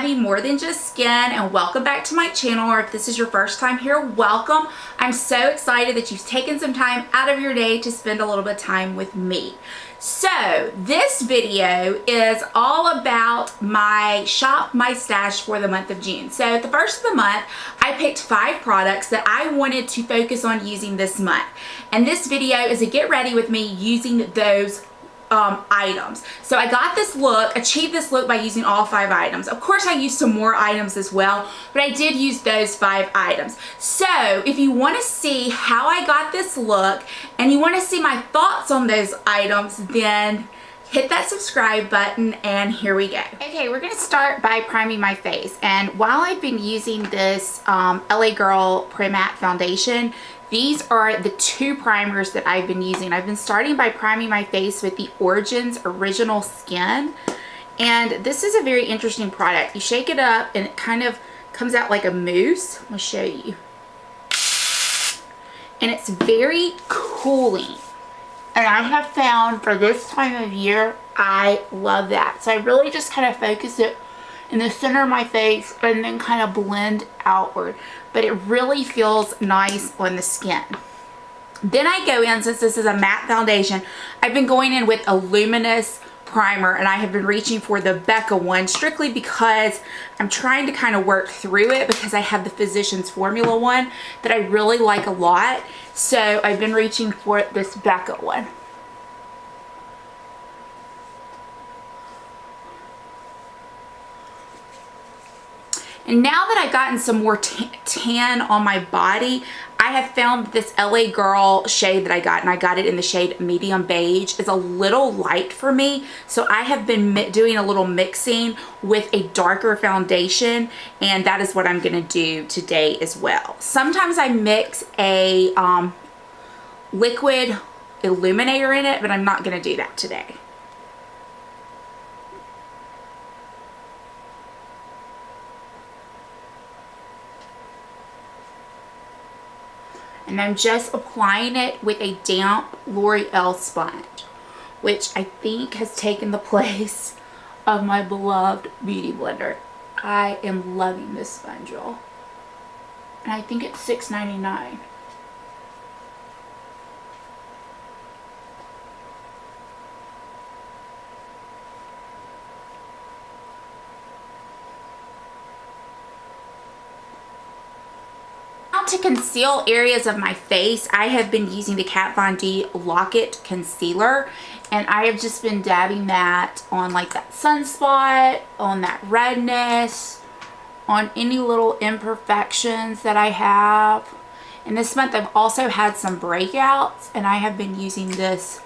Abby, More Than Just Skin, and welcome back to my channel. Or if this is your first time here, welcome. I'm so excited that you've taken some time out of your day to spend a little bit of time with me. So this video is all about my shop, my stash for the month of June. So at the first of the month, I picked 5 products that I wanted to focus on using this month. And this video is a get ready with me using those items. So I got this look, achieved this look by using all 5 items. Of course I used some more items as well, but I did use those 5 items. So if you want to see how I got this look and you want to see my thoughts on those items, then hit that subscribe button and here we go. Okay, we're going to start by priming my face. And while I've been using this LA Girl Pre-Matte Foundation, these are the 2 primers that I've been using. I've been starting by priming my face with the Origins Original Skin. And this is a very interesting product. You shake it up and it kind of comes out like a mousse. I'll show you. And it's very cooling. And I have found for this time of year, I love that. So I really just kind of focus it in the center of my face and then kind of blend outward. But it really feels nice on the skin. Then I go in, since this is a matte foundation, I've been going in with a luminous primer, and I have been reaching for the Becca one strictly because I'm trying to kind of work through it because I have the Physicians Formula one that I really like a lot. So I've been reaching for this Becca one. And now that I've gotten some more tan on my body, I have found this LA Girl shade that I got, and I got it in the shade Medium Beige, is a little light for me. So I have been doing a little mixing with a darker foundation, and that is what I'm going to do today as well. Sometimes I mix a liquid illuminator in it, but I'm not going to do that today. And I'm just applying it with a damp L'Oreal sponge, which I think has taken the place of my beloved Beauty Blender. I am loving this sponge roll. And I think it's $6.99. To conceal areas of my face, I have been using the Kat Von D Lockit concealer, and I have just been dabbing that on like that sunspot, on that redness, on any little imperfections that I have. And this month I've also had some breakouts, and I have been using this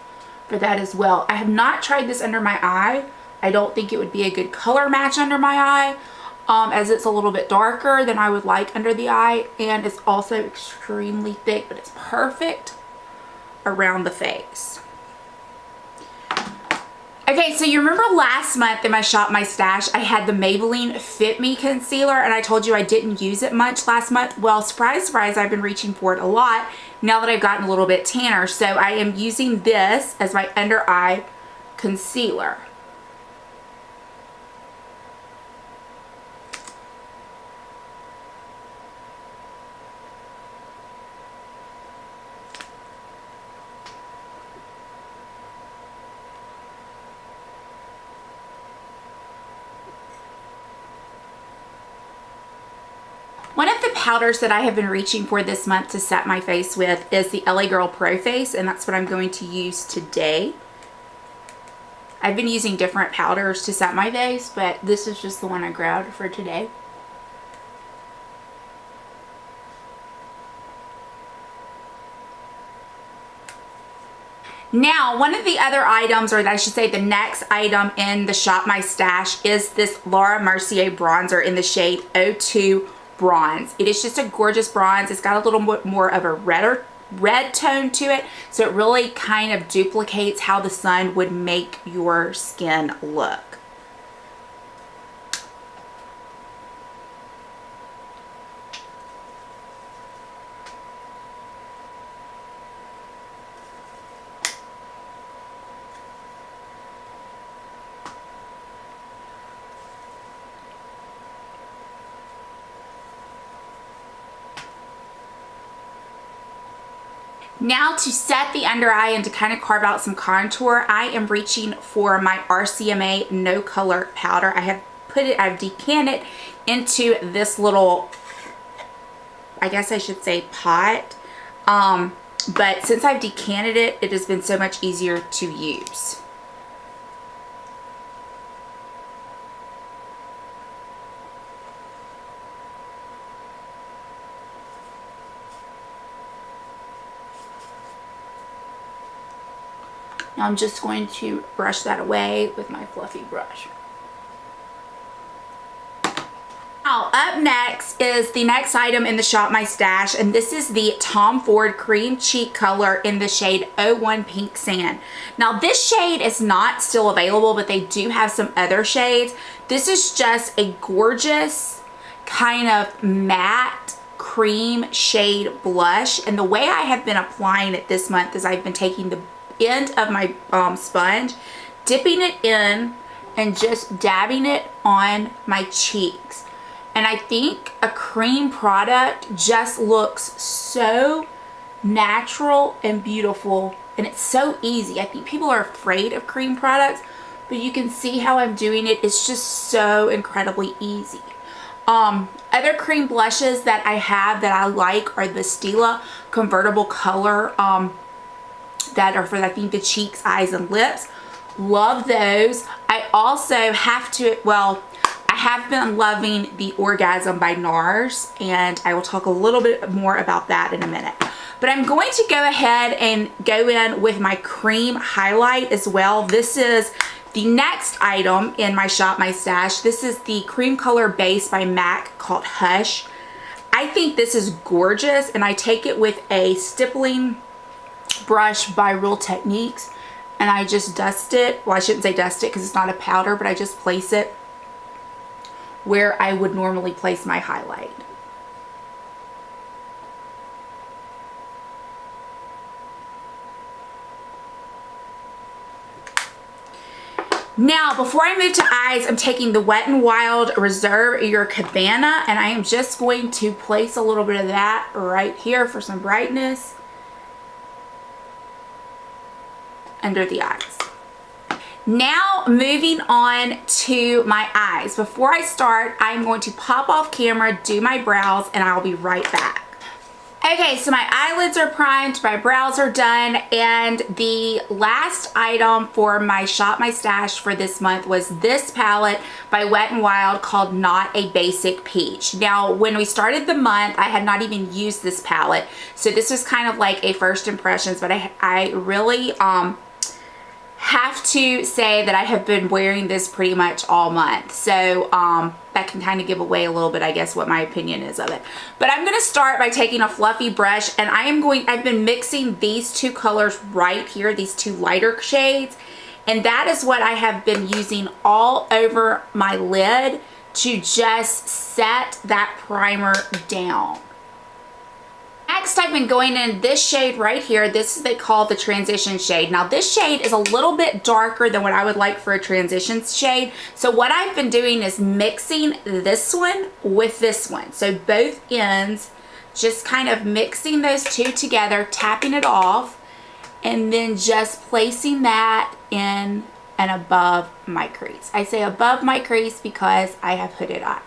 for that as well. I have not tried this under my eye. I don't think it would be a good color match under my eye. As it's a little bit darker than I would like under the eye, and it's also extremely thick, but it's perfect around the face. Okay, so you remember last month in my Shop My Stash, I had the Maybelline Fit Me concealer, and I told you I didn't use it much last month. Well, surprise, surprise, I've been reaching for it a lot now that I've gotten a little bit tanner. So I am using this as my under eye concealer. One of the powders that I have been reaching for this month to set my face with is the LA Girl Pro Face, and that's what I'm going to use today. I've been using different powders to set my face, but this is just the one I grabbed for today. Now, one of the other items, or I should say the next item in the Shop My Stash, is this Laura Mercier bronzer in the shade 02 Bronze. It is just a gorgeous bronze. It's got a little bit more of a red tone to it, so it really kind of duplicates how the sun would make your skin look. Now to set the under eye and to kind of carve out some contour, I am reaching for my RCMA No Color Powder. I've decanted it into this little, I guess I should say pot. But since I've decanted it, it has been so much easier to use. Now I'm just going to brush that away with my fluffy brush. Now up next is the next item in the Shop My Stash, and this is the Tom Ford Cream Cheek Color in the shade 01 Pink Sand. Now this shade is not still available, but they do have some other shades. This is just a gorgeous kind of matte cream shade blush, and the way I have been applying it this month is I've been taking the end of my sponge, dipping it in, and just dabbing it on my cheeks. And I think a cream product just looks so natural and beautiful, and it's so easy. I think people are afraid of cream products, but you can see how I'm doing it. It's just so incredibly easy. Other cream blushes that I have that I like are the Stila Convertible Color that are for, I think, the cheeks, eyes, and lips. Love those. I also have to, well, I have been loving the Orgasm by NARS, and I will talk a little bit more about that in a minute. But I'm going to go ahead and go in with my cream highlight as well. This is the next item in my Shop My Stash. This is the cream color base by MAC called Hush. I think this is gorgeous, and I take it with a stippling brush by Real Techniques, and I just dust it. Well, I shouldn't say dust it because it's not a powder, but I just place it where I would normally place my highlight. Now, before I move to eyes, I'm taking the Wet n Wild Reserve Your Cabana, and I am just going to place a little bit of that right here for some brightness under the eyes. Now moving on to my eyes. Before I start, I'm going to pop off camera, do my brows, and I'll be right back. Okay, so my eyelids are primed, my brows are done, and the last item for my Shop My Stash for this month was this palette by Wet n Wild called Not a Basic Peach. Now, when we started the month, I had not even used this palette, so this was kind of like a first impressions, but I really have to say that I have been wearing this pretty much all month, so that can kind of give away a little bit, I guess, what my opinion is of it. But I'm going to start by taking a fluffy brush, and I've been mixing these two colors right here, these two lighter shades, and that is what I have been using all over my lid to just set that primer down. Next, I've been going in this shade right here. This is they call the transition shade. Now this shade is a little bit darker than what I would like for a transition shade. So what I've been doing is mixing this one with this one. So both ends, just kind of mixing those two together, tapping it off, and then just placing that in and above my crease. I say above my crease because I have hooded eyes.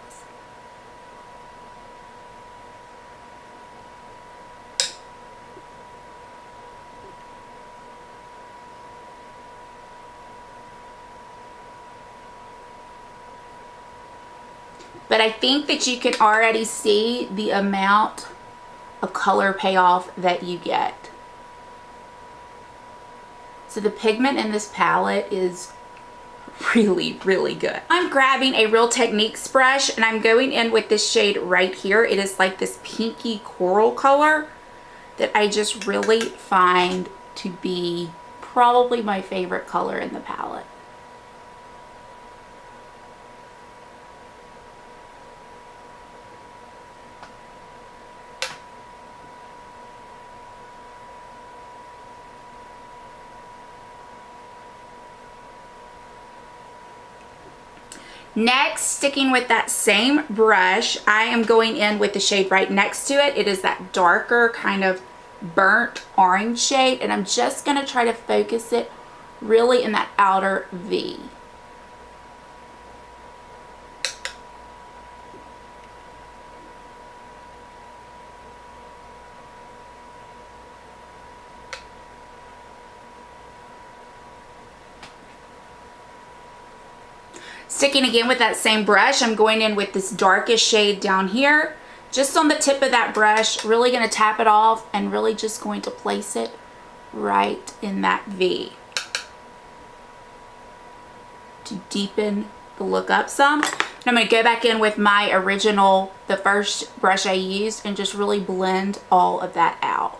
But I think that you can already see the amount of color payoff that you get. So the pigment in this palette is really, really good. I'm grabbing a Real Techniques brush, and I'm going in with this shade right here. It is like this pinky coral color that I just really find to be probably my favorite color in the palette. Next, sticking with that same brush, I am going in with the shade right next to it. It is that darker kind of burnt orange shade, and I'm just going to try to focus it really in that outer V. Sticking again with that same brush, I'm going in with this darkest shade down here, just on the tip of that brush, really going to tap it off and really just going to place it right in that V to deepen the look up some. And I'm going to go back in with my original, the first brush I used, and just really blend all of that out.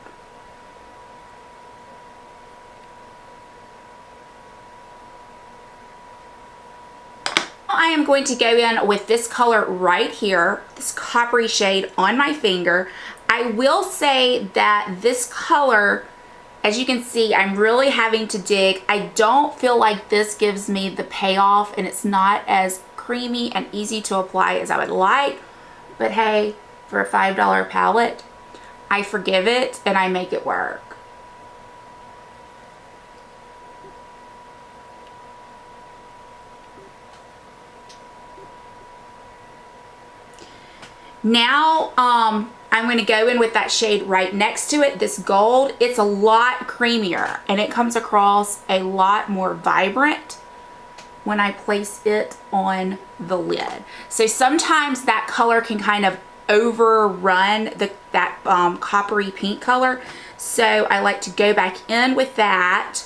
I am going to go in with this color right here, this coppery shade on my finger. I will say that this color, as you can see, I'm really having to dig. I don't feel like this gives me the payoff, and it's not as creamy and easy to apply as I would like. But hey, for a $5 palette, I forgive it and I make it work. Now, I'm going to go in with that shade right next to it, this gold. It's a lot creamier and it comes across a lot more vibrant when I place it on the lid. So sometimes that color can kind of overrun that coppery pink color. So I like to go back in with that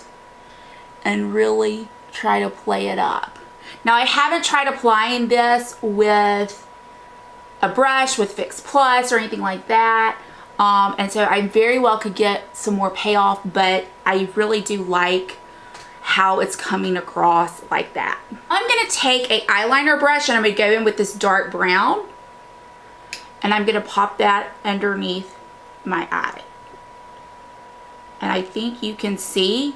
and really try to play it up. Now, I haven't tried applying this with a brush with Fix Plus or anything like that, and so I very well could get some more payoff, but I really do like how it's coming across like that. I'm going to take a eyeliner brush and I'm going to go in with this dark brown, and I'm going to pop that underneath my eye, and I think you can see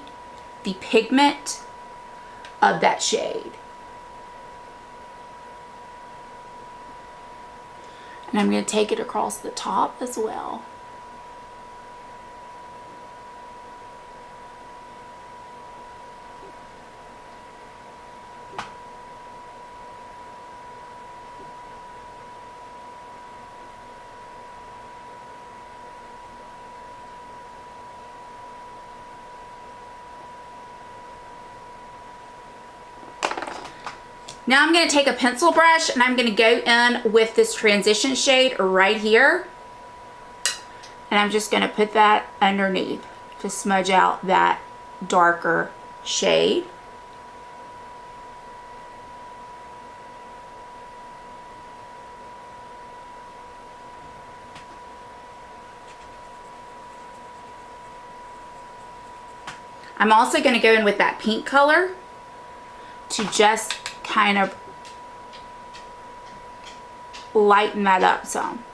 the pigment of that shade. And I'm going to take it across the top as well. Now I'm going to take a pencil brush and I'm going to go in with this transition shade right here. And I'm just going to put that underneath to smudge out that darker shade. I'm also going to go in with that pink color to just kind of lighten that up some.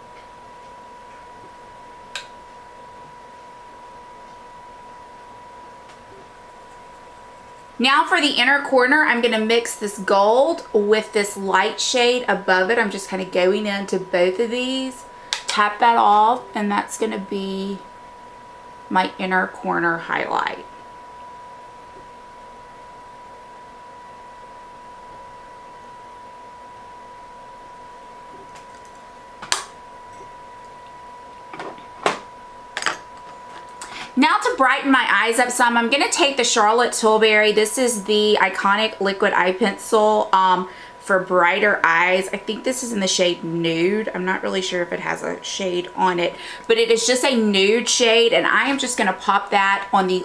Now for the inner corner, I'm going to mix this gold with this light shade above it. I'm just kind of going into both of these, tap that off, and that's going to be my inner corner highlight. Now to brighten my eyes up some, I'm going to take the Charlotte Tilbury. This is the iconic liquid eye pencil for brighter eyes. I think this is in the shade Nude. I'm not really sure if it has a shade on it, but it is just a nude shade, and I am just going to pop that on the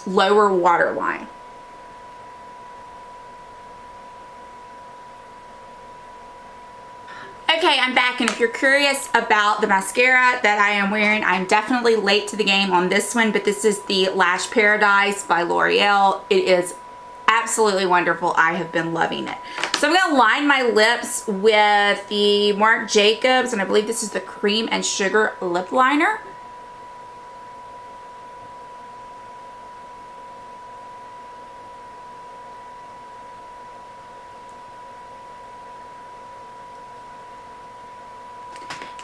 lower waterline. Okay, I'm back, and if you're curious about the mascara that I am wearing, I'm definitely late to the game on this one, but this is the Lash Paradise by L'Oreal. It is absolutely wonderful. I have been loving it. So I'm going to line my lips with the Marc Jacobs, and I believe this is the Cream and Sugar Lip Liner.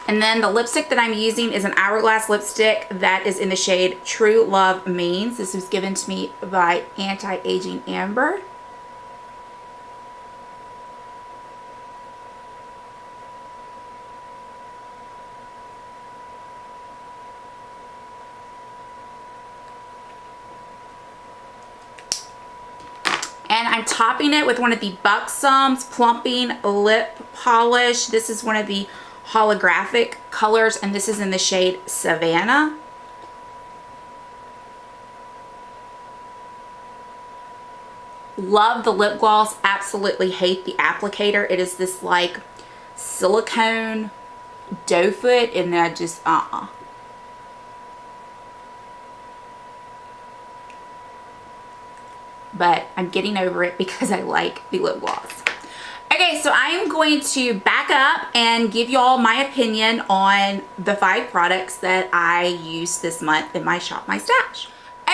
And then the lipstick that I'm using is an Hourglass lipstick that is in the shade True Love Means. This was given to me by Anti-Aging Amber. And I'm topping it with one of the Buxom's Plumping Lip Polish. This is one of the Holographic colors, and this is in the shade Savannah. Love the lip gloss, absolutely hate the applicator. It is this like silicone doe foot, and I just but I'm getting over it because I like the lip gloss. Okay, so I am going to back up and give y'all my opinion on the 5 products that I used this month in my Shop My Stash.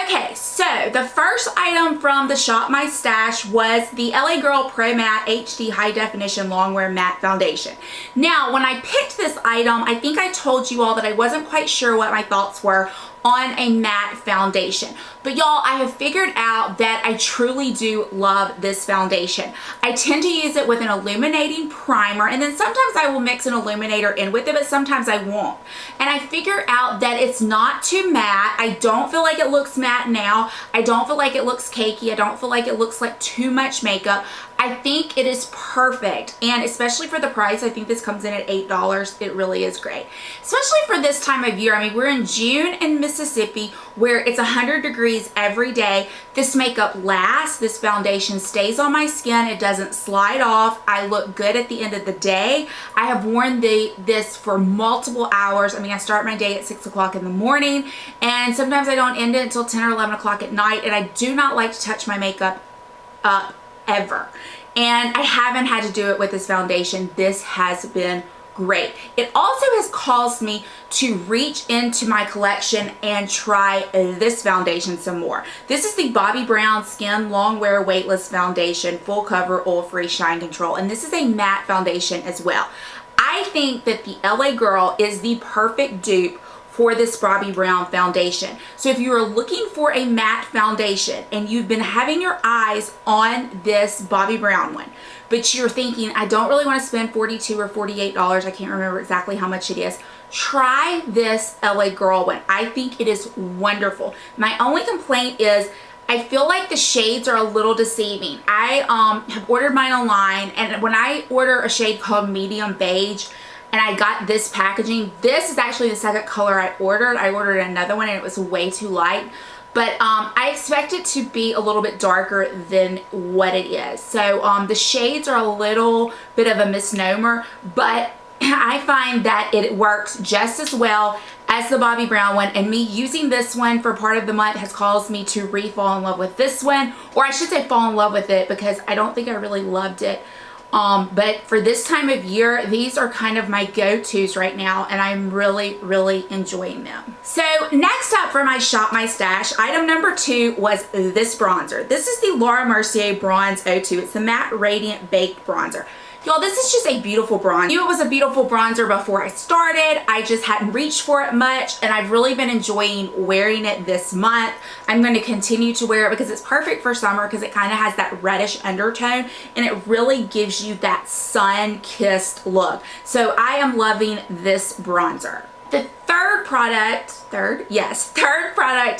Okay, so the first item from the Shop My Stash was the LA Girl Pro Matte HD High Definition Longwear Matte Foundation. Now, when I picked this item, I think I told you all that I wasn't quite sure what my thoughts were on a matte foundation. But y'all, I have figured out that I truly do love this foundation. I tend to use it with an illuminating primer, and then sometimes I will mix an illuminator in with it, but sometimes I won't. And I figure out that it's not too matte. I don't feel like it looks matte now. I don't feel like it looks cakey. I don't feel like it looks like too much makeup. I think it is perfect, and especially for the price, I think this comes in at $8. It really is great. Especially for this time of year. I mean, we're in June in Mississippi where it's 100 degrees every day. This makeup lasts. This foundation stays on my skin. It doesn't slide off. I look good at the end of the day. I have worn this for multiple hours. I mean, I start my day at 6 o'clock in the morning, and sometimes I don't end it until 10 or 11 o'clock at night, and I do not like to touch my makeup up ever. And I haven't had to do it with this foundation. This has been great. It also has caused me to reach into my collection and try this foundation some more. This is the Bobbi Brown Skin Longwear Weightless Foundation, Full Cover, Oil-Free Shine Control. And this is a matte foundation as well. I think that the LA Girl is the perfect dupe for this Bobbi Brown foundation. So if you are looking for a matte foundation and you've been having your eyes on this Bobbi Brown one, but you're thinking, I don't really want to spend $42 or $48, I can't remember exactly how much it is, try this LA Girl one. I think it is wonderful. My only complaint is I feel like the shades are a little deceiving. I have ordered mine online, and when I order a shade called Medium Beige, and I got this packaging, this is actually the second color I ordered. I ordered another one and it was way too light. But I expect it to be a little bit darker than what it is. So the shades are a little bit of a misnomer, but I find that it works just as well as the Bobbi Brown one, and me using this one for part of the month has caused me to re-fall in love with this one, or I should say fall in love with it, because I don't think I really loved it. But for this time of year, these are kind of my go-tos right now, and I'm really, really enjoying them. So next up for my Shop My Stash, item number 2 was this bronzer. This is the Laura Mercier Bronze 02. It's the Matte Radiant Baked Bronzer. Y'all, this is just a beautiful bronzer. I knew it was a beautiful bronzer before I started. I just hadn't reached for it much, and I've really been enjoying wearing it this month. I'm going to continue to wear it because it's perfect for summer, because it kind of has that reddish undertone, and it really gives you that sun-kissed look. So I am loving this bronzer. The third product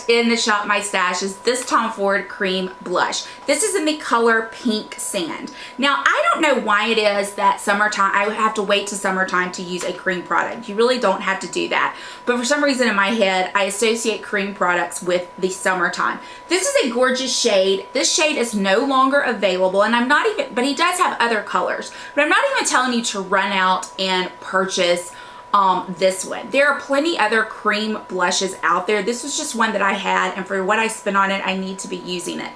in the Shop My Stash is this Tom Ford Cream Blush. This is in the color Pink Sand. Now, I don't know why it is that summertime, I would have to wait to summertime to use a cream product. You really don't have to do that. But for some reason in my head, I associate cream products with the summertime. This is a gorgeous shade. This shade is no longer available, and I'm not even, but he does have other colors. But I'm not even telling you to run out and purchase this one. There are plenty other cream blushes out there. This was just one that I had, and for what I spent on it, I need to be using it.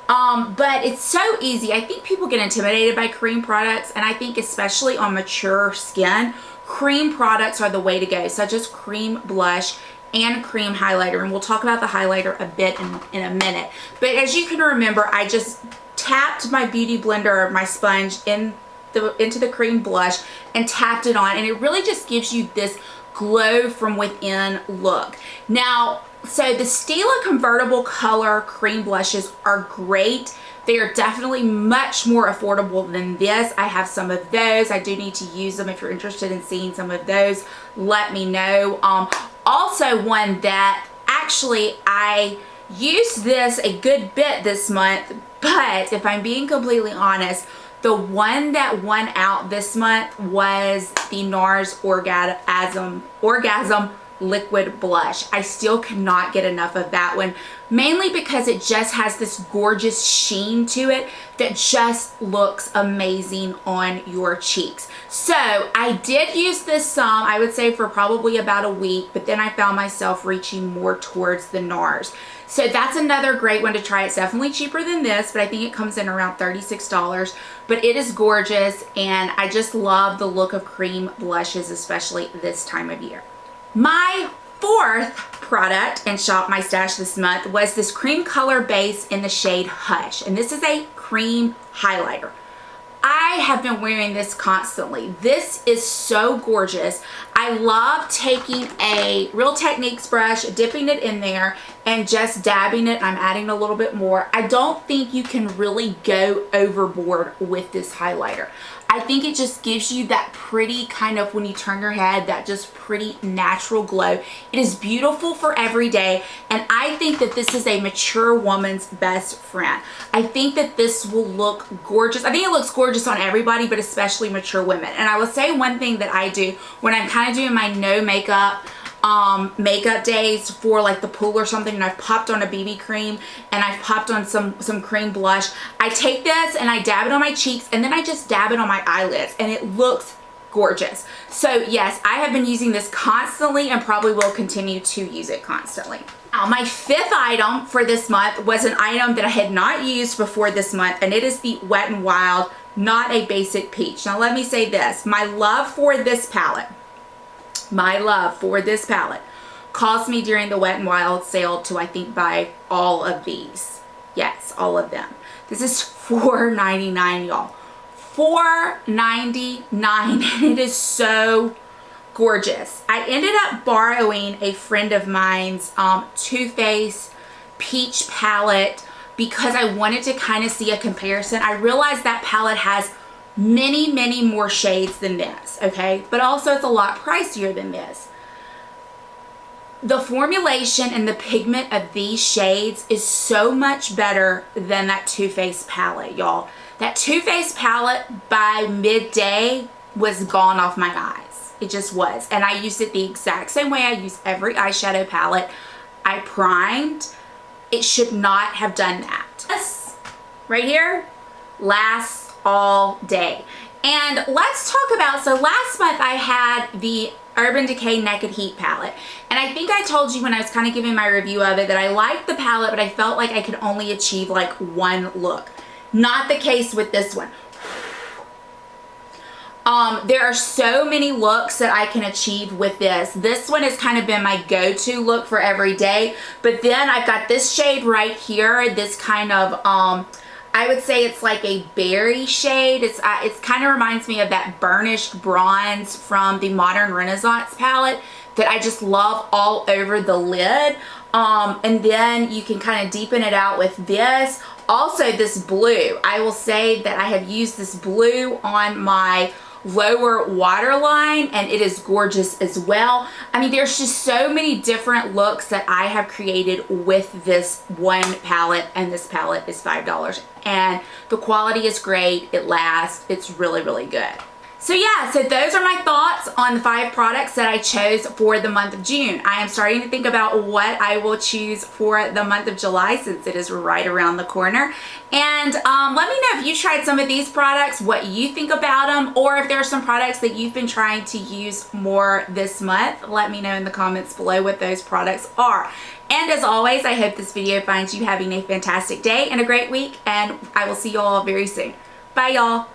But it's so easy. I think people get intimidated by cream products, and I think especially on mature skin, cream products are the way to go, such as cream blush and cream highlighter, and we'll talk about the highlighter a bit in a minute. But as you can remember, I just tapped my beauty blender, my sponge, in into the cream blush and tapped it on, and it really just gives you this glow from within look. Now, so the Stila convertible color cream blushes are great. They are definitely much more affordable than this. I have some of those. I do need to use them. If you're interested in seeing some of those, let me know. Also one that actually I used this a good bit this month, but if I'm being completely honest, the one that won out this month was the NARS Orgasm Liquid Blush. I still cannot get enough of that one, mainly because it just has this gorgeous sheen to it that just looks amazing on your cheeks. So I did use this some, I would say for probably about a week, but then I found myself reaching more towards the NARS. So that's another great one to try. It's definitely cheaper than this, but I think it comes in around $36, but it is gorgeous, and I just love the look of cream blushes, especially this time of year. My fourth product in Shop My Stash this month was this cream color base in the shade Hush, and this is a cream highlighter. I have been wearing this constantly. This is so gorgeous. I love taking a Real Techniques brush, dipping it in there, and just dabbing it. I'm adding a little bit more. I don't think you can really go overboard with this highlighter. I think it just gives you that pretty kind of, when you turn your head, that just pretty natural glow. It is beautiful for every day, and I think that this is a mature woman's best friend. I think that this will look gorgeous. I think it looks gorgeous on everybody, but especially mature women. And I will say one thing that I do when I'm kind of doing my no makeup days for like the pool or something, and I've popped on a BB cream and I've popped on some cream blush, I take this and I dab it on my cheeks, and then I just dab it on my eyelids, and it looks gorgeous. So yes, I have been using this constantly and probably will continue to use it constantly. Now, my fifth item for this month was an item that I had not used before this month, and it is the Wet n Wild Not a Basic Peach. Now let me say this, my love for this palette caused me during the Wet n Wild sale to, I think, buy all of these. Yes, all of them. This is $4.99, y'all. $4.99, and it is so gorgeous. I ended up borrowing a friend of mine's Too Faced Peach palette because I wanted to kind of see a comparison. I realized that palette has many more shades than this, okay? But also it's a lot pricier than this. The formulation and the pigment of these shades is so much better than that Too Faced palette, y'all. That Too Faced palette by midday was gone off my eyes. It just was. And I used it the exact same way I use every eyeshadow palette. I primed. It should not have done that. This right here lasts all day. And let's talk about, so last month I had the Urban Decay Naked Heat palette, and I think I told you when I was kind of giving my review of it that I liked the palette, but I felt like I could only achieve like one look. Not the case with this one. There are so many looks that I can achieve with this. This one has kind of been my go-to look for every day, but then I've got this shade right here, this kind of I would say it's like a berry shade. It's kind of reminds me of that burnished bronze from the Modern Renaissance palette that I just love all over the lid. And then you can kind of deepen it out with this. Also this blue. I will say that I have used this blue on my lower waterline, and it is gorgeous as well. I mean, there's just so many different looks that I have created with this one palette, and this palette is $5, and the quality is great. It lasts. It's really good. So yeah, so those are my thoughts on the 5 products that I chose for the month of June. I am starting to think about what I will choose for the month of July, since it is right around the corner. And let me know if you tried some of these products, what you think about them, or if there are some products that you've been trying to use more this month. Let me know in the comments below what those products are. And as always, I hope this video finds you having a fantastic day and a great week, and I will see you all very soon. Bye, y'all.